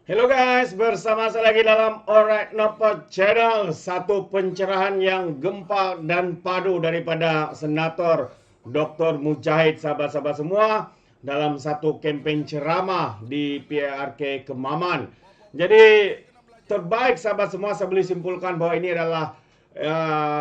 Hello guys, bersama saya lagi dalam Alright Napa Channel. Satu pencerahan yang gempa dan padu daripada Senator Dr. Mujahid, sahabat-sahabat semua, dalam satu kempen ceramah di PRK Kemaman. Jadi terbaik sahabat semua, saya boleh simpulkan bahwa ini adalah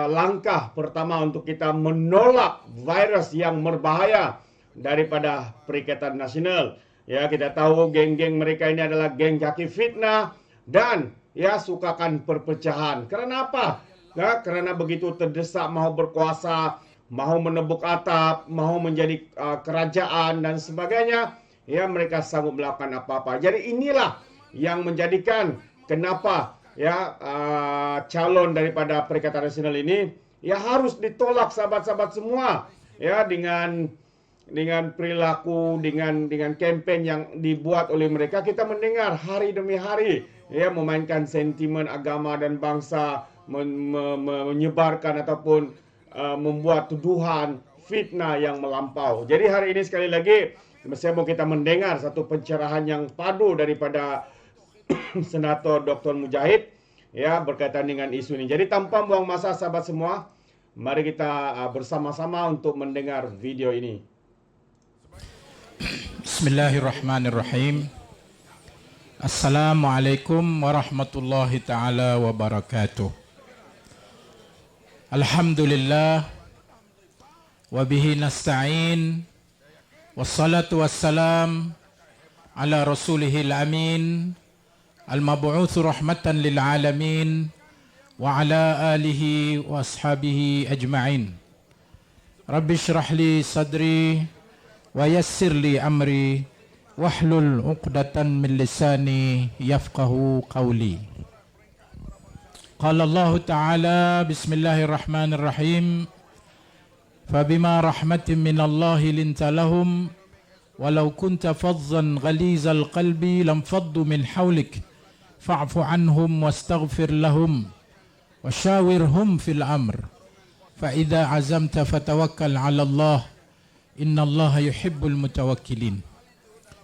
langkah pertama untuk kita menolak virus yang berbahaya daripada Perikatan Nasional. Ya, kita tahu geng-geng mereka ini adalah geng kaki fitnah dan ya sukakan perpecahan. Karena apa? Ya, karena begitu terdesak mahu berkuasa, mahu menebuk atap, mahu menjadi kerajaan dan sebagainya. Ya, mereka sanggup melakukan apa-apa. Jadi inilah yang menjadikan kenapa ya calon daripada Perikatan Nasional ini ya harus ditolak sahabat-sahabat semua. Ya, dengan perilaku, dengan kempen yang dibuat oleh mereka, kita mendengar hari demi hari ya memainkan sentimen agama dan bangsa, menyebarkan ataupun membuat tuduhan fitnah yang melampau. Jadi hari ini sekali lagi saya mau kita mendengar satu pencerahan yang padu daripada Senator Dr. Mujahid ya berkaitan dengan isu ini. Jadi tanpa buang masa sahabat semua, mari kita bersama-sama untuk mendengar video ini. Bismillahirrahmanirrahim. Assalamualaikum warahmatullahi taala wabarakatuh. Alhamdulillah wa bihi nasta'in, wassalatu wassalam ala rasulihil amin, al-mab'uts rahmatan lil alamin, wa ala alihi wa ashabihi ajma'in. Rabbi shrah li sadri wa yassir li amri wahlul 'uqdatan min lisani yafqahu qawli. Qala Allah Ta'ala bismillahirrahmanirrahim. Fabima rahmatin min Allah linta lahum walau kunta fazzan ghalizal qalbi lam faddu min hawlik fa'fu anhum wastaghfir lahum washawirhum fil amr fa idza azamta fatawakkal 'ala Allah Inna Allah yuhibbul mutawakkilin.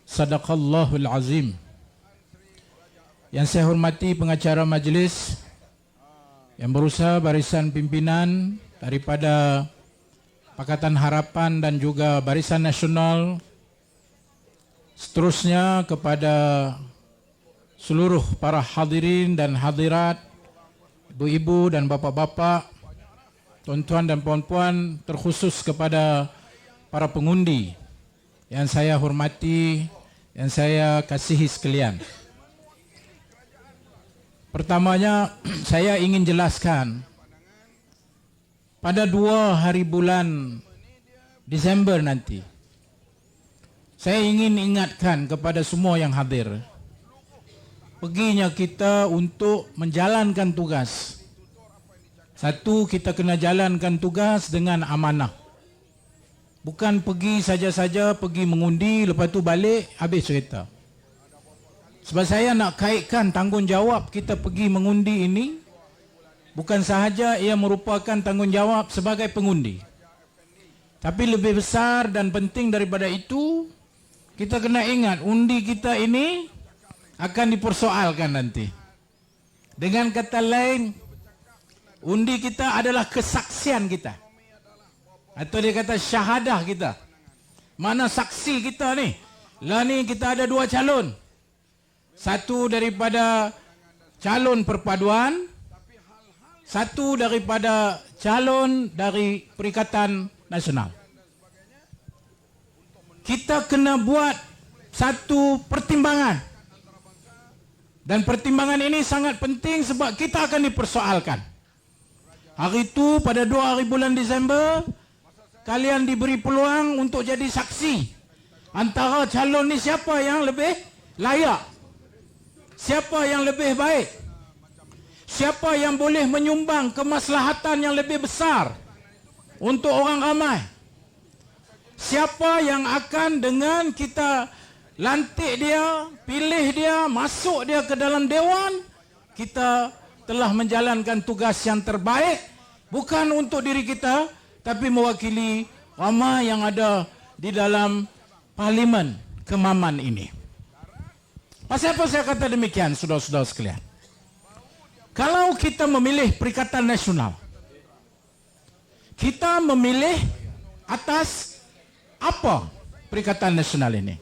Sadaqallahul azim. Yang saya hormati pengacara majlis, yang berusaha barisan pimpinan daripada Pakatan Harapan dan juga Barisan Nasional, seterusnya kepada seluruh para hadirin dan hadirat, ibu-ibu dan bapak-bapak, tuan-tuan dan puan-puan, terkhusus kepada para pengundi yang saya hormati, yang saya kasihi sekalian. Pertamanya saya ingin jelaskan, pada 2 hari bulan Desember nanti, saya ingin ingatkan kepada semua yang hadir, perginya kita untuk menjalankan tugas. Satu, kita kena jalankan tugas dengan amanah. Bukan pergi saja-saja, pergi mengundi, lepas tu balik, habis cerita. Sebab saya nak kaitkan tanggungjawab kita pergi mengundi ini, bukan sahaja ia merupakan tanggungjawab sebagai pengundi. Tapi lebih besar dan penting daripada itu, kita kena ingat, undi kita ini akan dipersoalkan nanti. Dengan kata lain, undi kita adalah kesaksian kita. Atau dia kata syahadah kita. Mana saksi kita ni? Lah ni kita ada 2 calon. Satu daripada calon perpaduan, satu daripada calon dari Perikatan Nasional. Kita kena buat satu pertimbangan. Dan pertimbangan ini sangat penting sebab kita akan dipersoalkan. Hari itu pada 2 hari bulan Disember, kalian diberi peluang untuk jadi saksi. Antara calon ni siapa yang lebih layak? Siapa yang lebih baik? Siapa yang boleh menyumbang kemaslahatan yang lebih besar untuk orang ramai? Siapa yang akan dengan kita lantik dia, pilih dia, masuk dia ke dalam dewan, kita telah menjalankan tugas yang terbaik, bukan untuk diri kita, tapi mewakili ramai yang ada di dalam Parlimen Kemaman ini. Pasal apa saya kata demikian, saudara-saudara sekalian? Kalau kita memilih Perikatan Nasional, kita memilih atas apa Perikatan Nasional ini?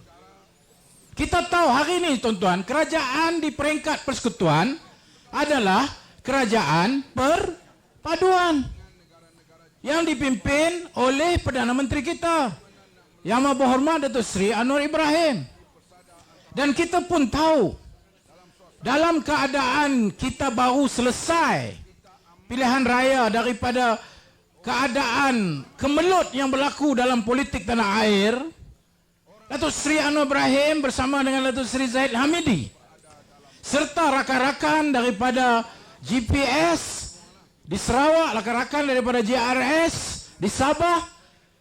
Kita tahu hari ini, tuan-tuan, kerajaan di peringkat persekutuan adalah kerajaan perpaduan yang dipimpin oleh Perdana Menteri kita, Yang Amat Berhormat Datuk Seri Anwar Ibrahim. Dan kita pun tahu, dalam keadaan kita baru selesai pilihan raya daripada keadaan kemelut yang berlaku dalam politik tanah air, Datuk Seri Anwar Ibrahim bersama dengan Datuk Seri Zahid Hamidi serta rakan-rakan daripada GPS di Sarawak, rakan-rakan daripada JRS di Sabah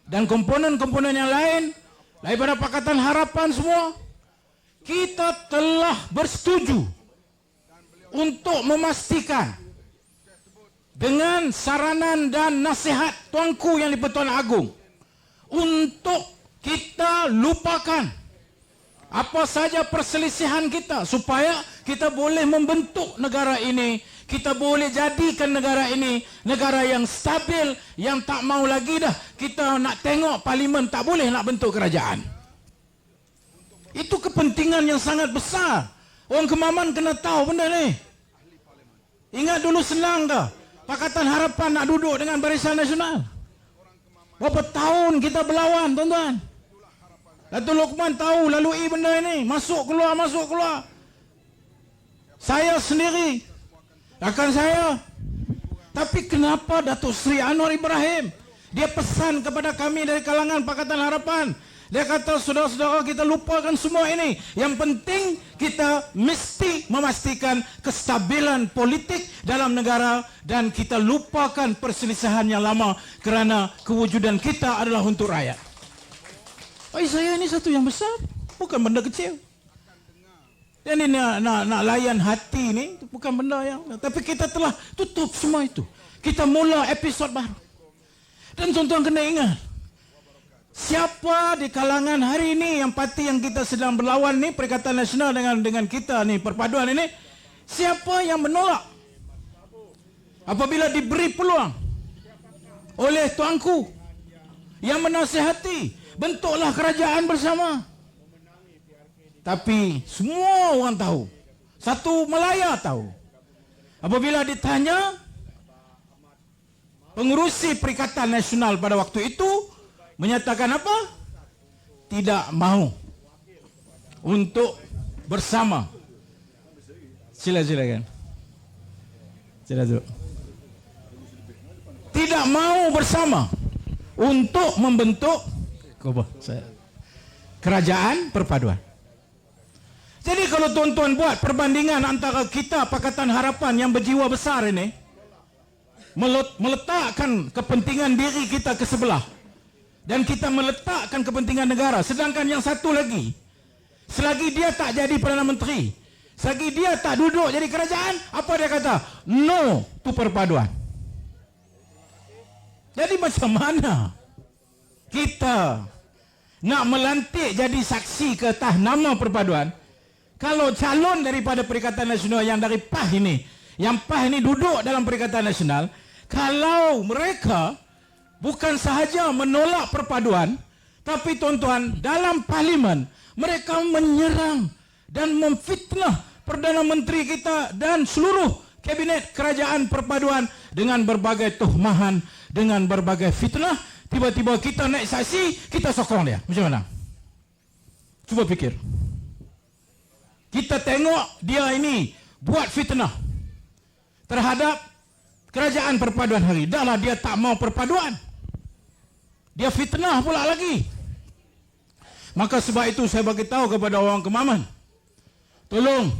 dan komponen-komponen yang lain daripada Pakatan Harapan semua, kita telah bersetuju untuk memastikan dengan saranan dan nasihat Tuanku Yang di-Pertuan Agong untuk kita lupakan apa saja perselisihan kita supaya kita boleh membentuk negara ini, kita boleh jadikan negara ini negara yang stabil, yang tak mau lagi dah kita nak tengok parlimen tak boleh nak bentuk kerajaan. Itu kepentingan yang sangat besar. Orang Kemaman kena tahu benda ni. Ingat dulu senang ke Pakatan Harapan nak duduk dengan Barisan Nasional? Berapa tahun kita berlawan, tuan-tuan? Datuk Lokman tahu lalui benda ini. Masuk keluar, masuk keluar. Saya sendiri, rakan saya. Tapi kenapa Datuk Seri Anwar Ibrahim, dia pesan kepada kami dari kalangan Pakatan Harapan, dia kata, saudara-saudara, kita lupakan semua ini. Yang penting kita mesti memastikan kestabilan politik dalam negara dan kita lupakan perselisihan yang lama kerana kewujudan kita adalah untuk rakyat. Bagi saya ini satu yang besar, bukan benda kecil. Dan ini nak layan hati ni bukan benda yang, tapi kita telah tutup semua itu. Kita mula episod baru. Dan tuan-tuan kena ingat, siapa di kalangan hari ini yang parti yang kita sedang berlawan ni, Perikatan Nasional dengan kita ni, perpaduan ini, siapa yang menolak apabila diberi peluang oleh tuanku yang menasihati, bentuklah kerajaan bersama. Tapi semua orang tahu, satu Malaya tahu, apabila ditanya, pengurusi Perikatan Nasional pada waktu itu menyatakan apa? Tidak mahu untuk bersama. Silakan. Sila duduk. Tidak mahu bersama untuk membentuk kerajaan perpaduan. Jadi kalau tuan-tuan buat perbandingan antara kita Pakatan Harapan yang berjiwa besar ini meletakkan kepentingan diri kita ke sebelah, dan kita meletakkan kepentingan negara. Sedangkan yang satu lagi, selagi dia tak jadi Perdana Menteri, selagi dia tak duduk jadi kerajaan, apa dia kata? No to perpaduan. Jadi macam mana kita nak melantik jadi saksi ke atas nama perpaduan kalau calon daripada Perikatan Nasional yang dari PAH ini, yang PAH ini duduk dalam Perikatan Nasional, kalau mereka bukan sahaja menolak perpaduan, tapi tuan-tuan, dalam parlimen mereka menyerang dan memfitnah Perdana Menteri kita dan seluruh kabinet kerajaan perpaduan dengan berbagai tuhmahan, dengan berbagai fitnah. Tiba-tiba kita naik saksi, kita sokong dia. Macam mana? Cuba fikir. Kita tengok dia ini buat fitnah terhadap kerajaan perpaduan hari. Dahlah dia tak mau perpaduan, dia fitnah pula lagi. Maka sebab itu saya bagi tahu kepada orang Kemaman, tolong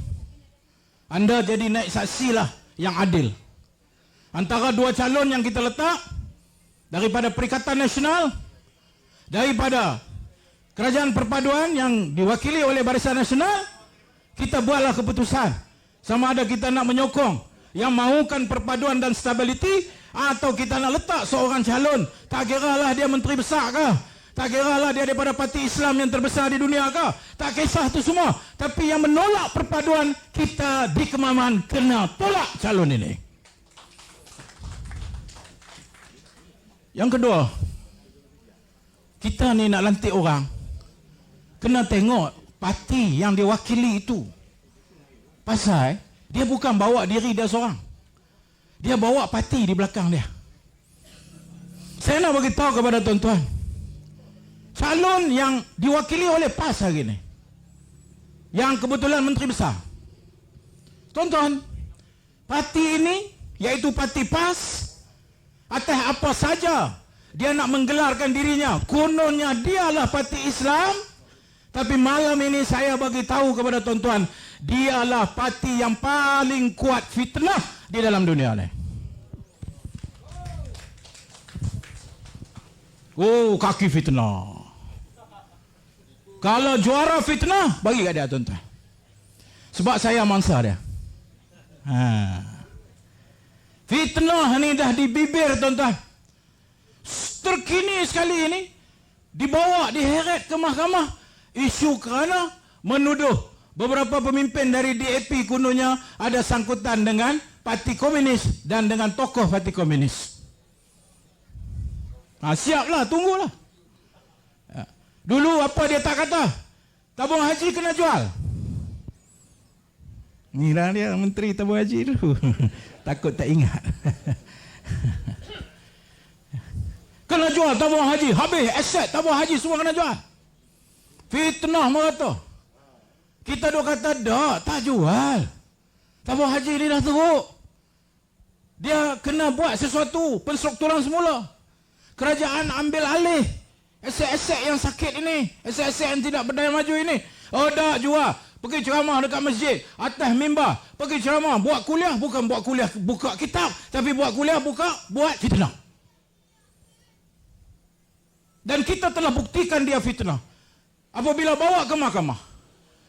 anda jadi naik saksilah yang adil antara dua calon yang kita letak, daripada Perikatan Nasional, daripada kerajaan perpaduan yang diwakili oleh Barisan Nasional. Kita buatlah keputusan sama ada kita nak menyokong yang mahukan perpaduan dan stability, atau kita nak letak seorang calon, tak kira lah dia menteri besar ke, Tak kira lah dia daripada parti Islam yang terbesar di dunia ke. Tak kisah tu semua. Tapi yang menolak perpaduan, kita di Kemaman kena tolak calon ini. Yang kedua, kita ni nak lantik orang, kena tengok parti yang diwakili itu. Pasal dia bukan bawa diri dia seorang. Dia bawa parti di belakang dia. Saya nak bagi tahu kepada tuan-tuan, calon yang diwakili oleh PAS hari ini, yang kebetulan Menteri Besar, tuan-tuan, parti ini, iaitu parti PAS, atas apa saja dia nak menggelarkan dirinya, kononnya dialah parti Islam, tapi malam ini saya bagi tahu kepada tuan-tuan, dialah parti yang paling kuat fitnah di dalam dunia ni. Oh, kaki fitnah. Kalau juara fitnah, bagi kat dia tuan-tuan. Sebab saya mangsa dia. Fitnah ni dah di bibir tuan-tuan. Terkini sekali ini, dibawa, diheret ke mahkamah. Isu kerana menuduh beberapa pemimpin dari DAP kononnya ada sangkutan dengan Parti Komunis dan dengan tokoh Parti Komunis. Siaplah, tunggulah. Dulu apa dia tak kata? Tabung haji kena jual. Mira dia menteri tabung haji dulu. Takut tak ingat. Kena jual tabung haji. Habis aset tabung haji semua kena jual. Fitnah merata. Kita duk kata tak jual. Tabung haji ni dah teruk. Dia kena buat sesuatu penstrukturan semula. Kerajaan ambil alih aset-aset yang sakit ini, aset-aset yang tidak berdaya maju ini. Oh, dah jual. Pergi ceramah dekat masjid, atas mimbar. Pergi ceramah, buat kuliah, bukan buat kuliah buka kitab, tapi buat kuliah buat fitnah. Dan kita telah buktikan dia fitnah. Apabila bawa ke mahkamah,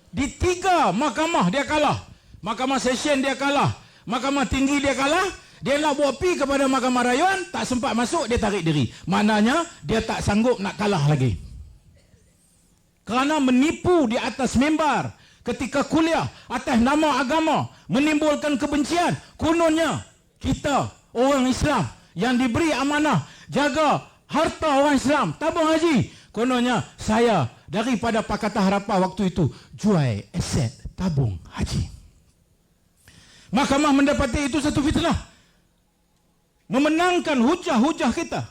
di 3 mahkamah dia kalah. Mahkamah session dia kalah, mahkamah tinggi dia kalah. Dia nak buat pi kepada mahkamah rayuan, tak sempat masuk, dia tarik diri. Maknanya dia tak sanggup nak kalah lagi. Kerana menipu di atas mimbar ketika kuliah atas nama agama, menimbulkan kebencian. Kononnya kita orang Islam yang diberi amanah jaga harta orang Islam, tabung haji. Kononnya saya daripada Pakatan Harapan waktu itu jual aset tabung haji. Mahkamah mendapati itu satu fitnah, memenangkan hujah-hujah kita.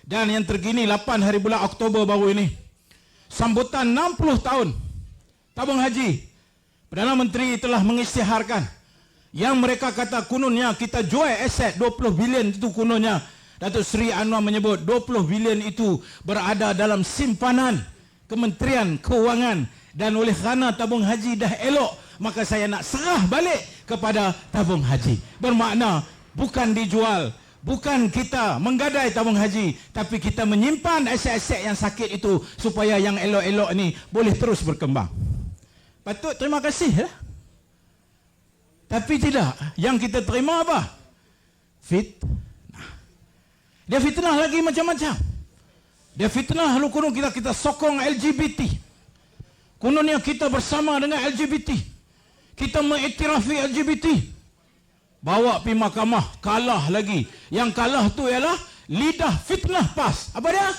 Dan yang terkini 8 hari bulan Oktober baru ini, sambutan 60 tahun tabung haji, Perdana Menteri telah mengisytiharkan yang mereka kata kononnya kita jual aset 20 bilion itu. Kononnya Datuk Seri Anwar menyebut 20 bilion itu berada dalam simpanan Kementerian Keuangan, dan oleh kerana tabung haji dah elok, maka saya nak serah balik kepada tabung haji. Bermakna bukan dijual, bukan kita menggadai tabung haji, tapi kita menyimpan aset-aset yang sakit itu supaya yang elok-elok ini boleh terus berkembang. Patut terima kasih lah. Tapi tidak, yang kita terima apa? Fitnah. Dia fitnah lagi macam-macam. Dia fitnah lalu konon kita sokong LGBT. Kononnya kita bersama dengan LGBT. Kita mengiktirafi LGBT. Bawa pergi mahkamah, kalah lagi. Yang kalah tu ialah lidah fitnah PAS. Apa dia?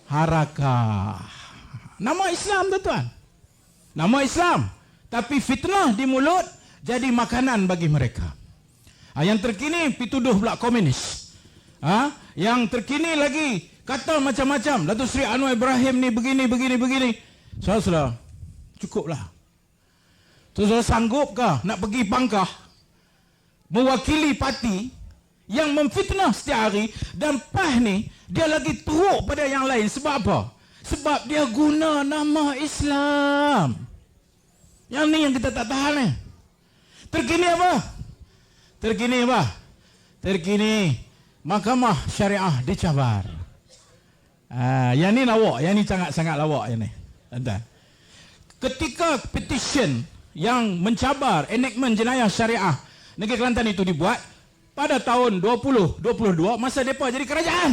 Harakah. Nama Islam tuan-tuan. Nama Islam. Tapi fitnah di mulut jadi makanan bagi mereka. Yang terkini pituduh pula komunis. Yang terkini lagi kata macam-macam. Datuk Seri Anwar Ibrahim ni begini. Saudara-saudara, cukuplah. Saudara sanggupkah nak pergi pangkah mewakili parti yang memfitnah setiap hari, dan PAS ni dia lagi teruk pada yang lain. Sebab apa? Sebab dia guna nama Islam. Yang ni yang kita tak tahan ni. Terkini apa? Terkini Mahkamah Syariah dicabar. Yang ni lawak, yang ni sangat-sangat lawak yang ni. Ketika petition yang mencabar enactment jenayah syariah Negeri Kelantan itu dibuat pada tahun 2022 masa mereka jadi kerajaan.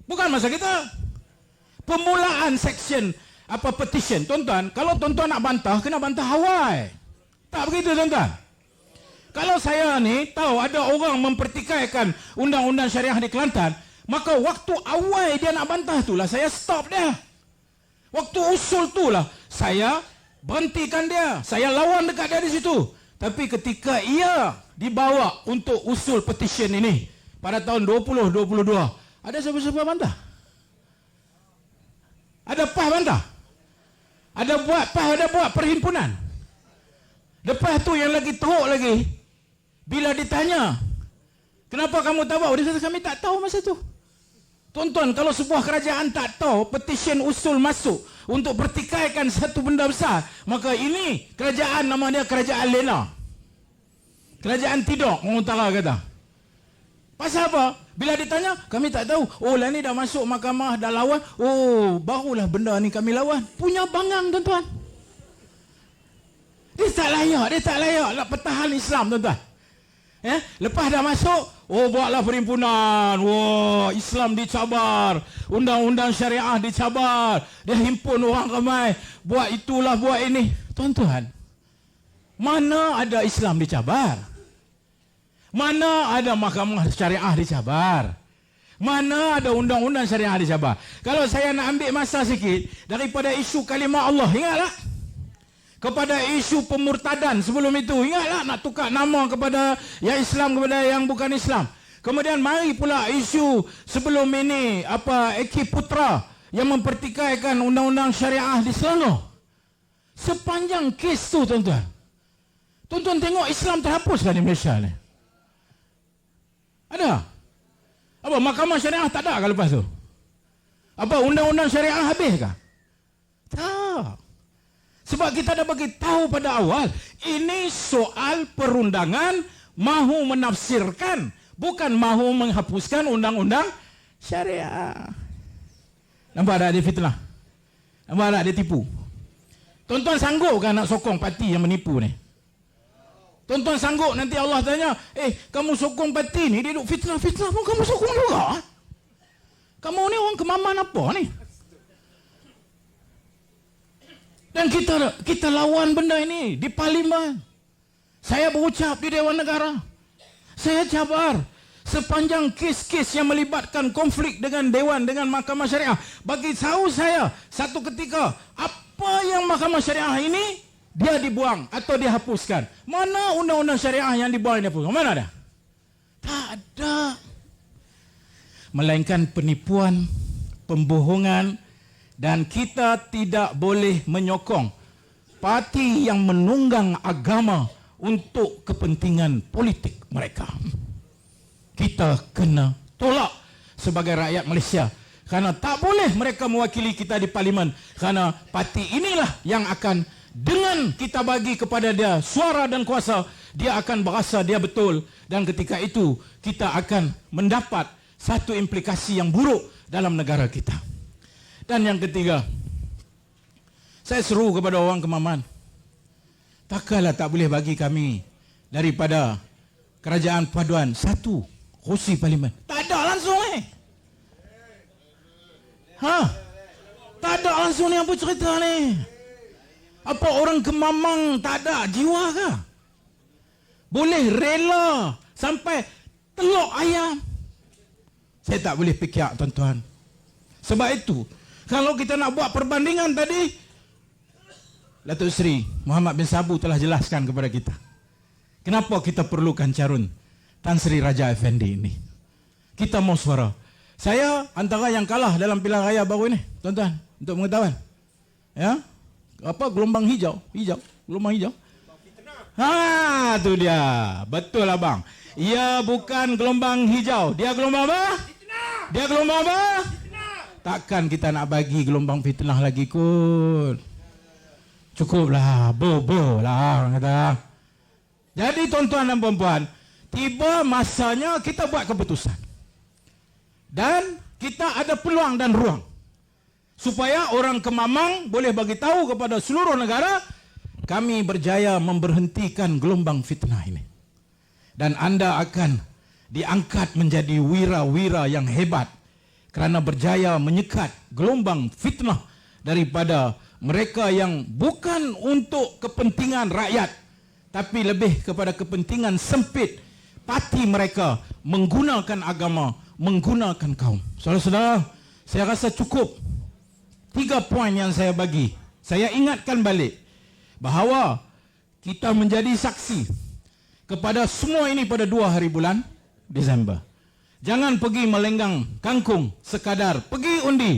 Bukan masa kita. Pemulaan section petition, tuan-tuan, kalau tuan-tuan nak bantah, kena bantah awal. Tak begitu, tuan-tuan. Kalau saya ni tahu ada orang mempertikaikan undang-undang syariah di Kelantan, maka waktu awal dia nak bantah itulah saya stop dia. Waktu usul itulah saya berhentikan dia. Saya lawan dekat dia di situ. Tapi ketika ia dibawa untuk usul petition ini pada tahun 2022, ada siapa-siapa bantah? Ada PAH bantah? Ada buat perhimpunan. Lepas tu yang lagi teruk lagi, bila ditanya, kenapa kamu tak bawa? Dia kata kami tak tahu masa tu. Tuan-tuan, kalau sebuah kerajaan tak tahu petition usul masuk untuk pertikaikan satu benda besar, maka ini kerajaan nama dia kerajaan lena. Kerajaan tidur, orang utara kata. Pasal apa? Bila ditanya, kami tak tahu. Oh, lah ni dah masuk mahkamah, dah lawan. Oh, barulah benda ni kami lawan. Punya bangang, tuan-tuan. Dia tak layak nak pertahan Islam, tuan-tuan. Lepas dah masuk, oh, buatlah perhimpunan. Wah, Islam dicabar. Undang-undang syariah dicabar. Dia himpun orang ramai. Buat itulah, buat ini. Tuan-tuan, mana ada Islam dicabar? Mana ada mahkamah syariah dicabar? Mana ada undang-undang syariah dicabar? Kalau saya nak ambil masa sikit daripada isu kalimah Allah, ingatlah. Kepada isu pemurtadan sebelum itu, ingatlah nak tukar nama kepada yang Islam kepada yang bukan Islam. Kemudian mari pula isu sebelum ini Eki Putra yang mempertikaikan undang-undang syariah di Selangor. Sepanjang kes tu, tuan-tuan. Tuan-tuan tengok Islam terhapuskan di Malaysia ni. Ada? Apa mahkamah syariah tak ada ke lepas tu? Apa undang-undang syariah habis ke? Tak. Sebab kita dah bagi tahu pada awal, ini soal perundangan mahu menafsirkan, bukan mahu menghapuskan undang-undang syariah. Nampak tak dia fitnah? Nampak tak dia tipu? Tuan-tuan sanggup kan nak sokong parti yang menipu ni? Tuan-tuan sanggup nanti Allah tanya, kamu sokong parti ni, dia duk fitnah-fitnah pun kamu sokong juga? Kamu ni orang kemaman apa ni? Dan kita lawan benda ini di parlimen. Saya berucap di Dewan Negara. Saya cabar sepanjang kes-kes yang melibatkan konflik dengan Dewan, dengan Mahkamah Syariah. Bagi tahu saya, satu ketika, apa yang Mahkamah Syariah ini, dia dibuang atau dihapuskan. Mana undang-undang syariah yang dibuang dan dihapuskan? Mana ada? Tak ada. Melainkan penipuan, pembohongan, dan kita tidak boleh menyokong parti yang menunggang agama untuk kepentingan politik mereka. Kita kena tolak sebagai rakyat Malaysia. Kerana tak boleh mereka mewakili kita di parlimen. Kerana parti inilah yang akan, dengan kita bagi kepada dia suara dan kuasa, dia akan berasa dia betul. Dan ketika itu, kita akan mendapat satu implikasi yang buruk dalam negara kita. Dan yang ketiga, saya seru kepada orang Kemaman, takkanlah tak boleh bagi kami daripada kerajaan paduan satu kursi parlimen. Tak ada langsung tak ada langsung ni, apa cerita ni? Apa orang Kemamang tak ada jiwa ke? Boleh rela sampai telur ayam? Saya tak boleh fikir, tuan-tuan. Sebab itu, kalau kita nak buat perbandingan tadi, Datuk Seri Muhammad bin Sabu telah jelaskan kepada kita kenapa kita perlukan calon Tan Sri Raja Effendi ini. Kita mau suara. Saya antara yang kalah dalam pilihan raya baru ini, tuan-tuan, untuk pengetahuan. Ya? Gelombang hijau, gelombang hijau. Tu dia. Betul abang. Ia bukan gelombang hijau. Dia gelombang apa? Dia gelombang apa? Takkan kita nak bagi gelombang fitnah lagi kot. Cukuplah, bobo lah orang kata. Jadi tuan-tuan dan puan-puan, tiba masanya kita buat keputusan. Dan kita ada peluang dan ruang supaya orang Kemamang boleh bagi tahu kepada seluruh negara, kami berjaya memberhentikan gelombang fitnah ini. Dan anda akan diangkat menjadi wira-wira yang hebat. kerana berjaya menyekat gelombang fitnah daripada mereka yang bukan untuk kepentingan rakyat, tapi lebih kepada kepentingan sempit parti mereka menggunakan agama, menggunakan kaum. Saudara-saudara, saya rasa cukup 3 poin yang saya bagi. Saya ingatkan balik bahawa kita menjadi saksi kepada semua ini pada 2 hari bulan Disember. Jangan pergi melenggang kangkung sekadar pergi undi.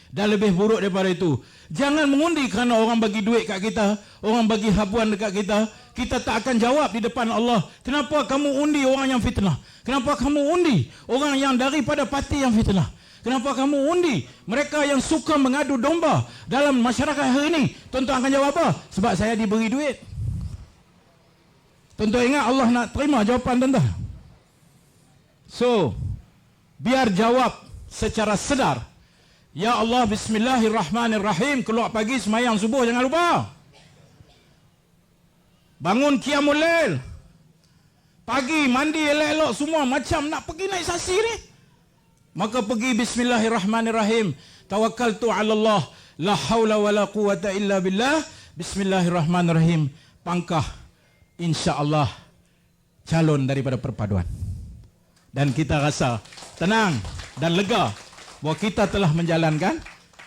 Dan lebih buruk daripada itu, jangan mengundi kerana orang bagi duit kat kita, orang bagi habuan dekat kita. Kita tak akan jawab di depan Allah, kenapa kamu undi orang yang fitnah? Kenapa kamu undi orang yang daripada parti yang fitnah? Kenapa kamu undi mereka yang suka mengadu domba dalam masyarakat hari ini? Tuan-tuan akan jawab apa? Sebab saya diberi duit. Tuan-tuan ingat Allah nak terima jawapan tuan-tuan. So, biar jawab secara sedar. Ya Allah, bismillahirrahmanirrahim. Keluar pagi semayang subuh, jangan lupa. Bangun qiyamul lail. Pagi mandi elok-elok semua macam nak pergi naik sasi ni. Maka pergi bismillahirrahmanirrahim. Tawakkaltu 'ala Allah, la haula wala quwata illa billah. Bismillahirrahmanirrahim. Pangkah insya-Allah calon daripada perpaduan. Dan kita rasa tenang dan lega bahawa kita telah menjalankan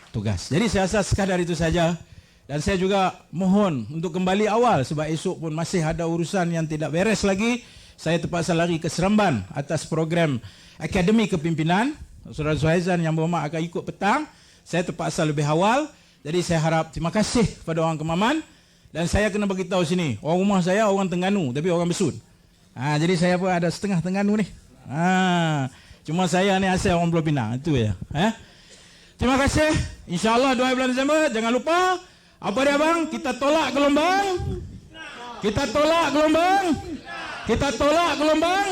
tugas. Jadi saya rasa sekadar itu saja. Dan saya juga mohon untuk kembali awal sebab esok pun masih ada urusan yang tidak beres lagi. Saya terpaksa lari ke Seremban atas program Akademi Kepimpinan. Saudara Suhaizan yang berhormat akan ikut petang. Saya terpaksa lebih awal. Jadi saya harap terima kasih kepada orang Kemaman. Dan saya kena beritahu sini, orang rumah saya orang Terengganu tapi orang Besut. Jadi saya pun ada setengah Terengganu ni. Cuma saya ni asal orang Pulau Pinang. Itu ya. Terima kasih. InsyaAllah 2 bulan Disember. Jangan lupa. Apa dia bang? Kita tolak gelombang. Kita tolak gelombang. Kita tolak gelombang.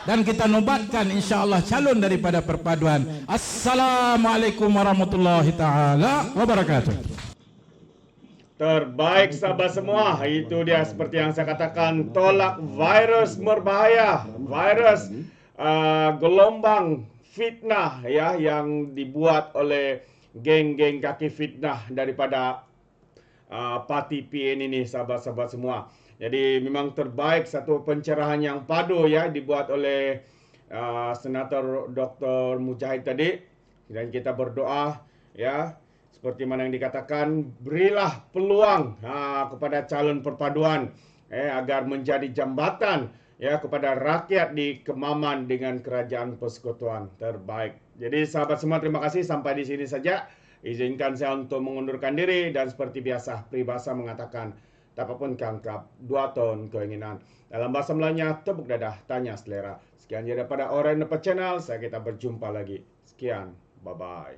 Dan kita nobatkan insyaAllah calon daripada perpaduan. Assalamualaikum warahmatullahi ta'ala wabarakatuh. Terbaik sahabat semua. Itu dia seperti yang saya katakan. Tolak virus berbahaya. Virus gelombang fitnah ya yang dibuat oleh geng-geng kaki fitnah daripada parti PN ini sahabat-sahabat semua. Jadi memang terbaik satu pencerahan yang padu ya dibuat oleh Senator Dr. Mujahid tadi. Dan kita berdoa ya seperti mana yang dikatakan, berilah peluang kepada calon perpaduan agar menjadi jambatan ya kepada rakyat di Kemaman dengan kerajaan persekutuan terbaik. Jadi sahabat semua, terima kasih sampai di sini saja. Izinkan saya untuk mengundurkan diri dan seperti biasa peribahasa mengatakan tak apapun kangkap 2 ton keinginan. Dalam bahasa Melayunya tepuk dadah tanya selera. Sekian je daripada Orange Channel. Kita berjumpa lagi. Sekian. Bye bye.